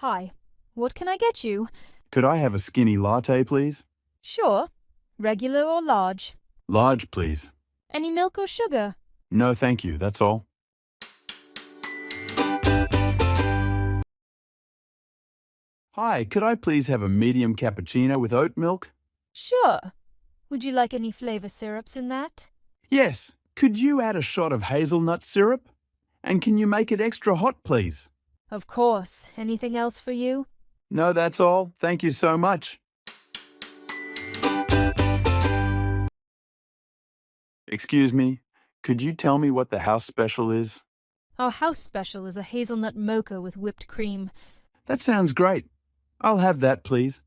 Hi, what can I get you? Could I have a skinny latte, please? Sure. Regular or large? Large, please. Any milk or sugar? No, thank you, that's all. Hi, could I please have a medium cappuccino with oat milk? Sure. Would you like any flavor syrups in that? Yes. Could you add a shot of hazelnut syrup? And can you make it extra hot, please? Of course. Anything else for you? No, that's all. Thank you so much. Excuse me, could you tell me what the house special is? Our house special is a hazelnut mocha with whipped cream. That sounds great. I'll have that, please.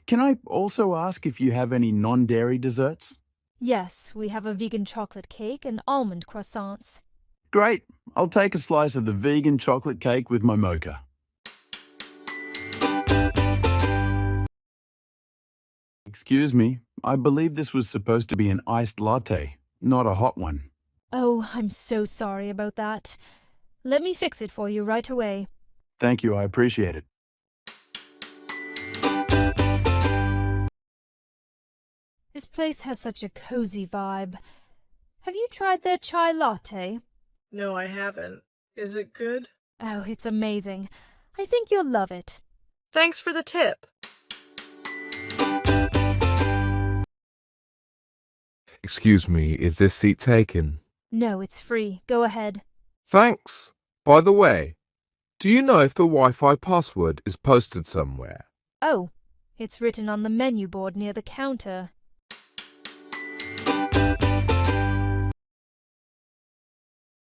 Can I also ask if you have any non-dairy desserts? Yes, we have a vegan chocolate cake and almond croissants. Great. I'll take a slice of the vegan chocolate cake with my mocha. Excuse me, I believe this was supposed to be an iced latte, not a hot one. Oh, I'm so sorry about that. Let me fix it for you right away. Thank you, I appreciate it. This place has such a cozy vibe. Have you tried their chai latte? No, I haven't. Is it good? Oh, it's amazing. I think you'll love it. Thanks for the tip. Excuse me, is this seat taken? No, it's free. Go ahead. Thanks. By the way, do you know if the Wi-Fi password is posted somewhere? Oh, it's written on the menu board near the counter.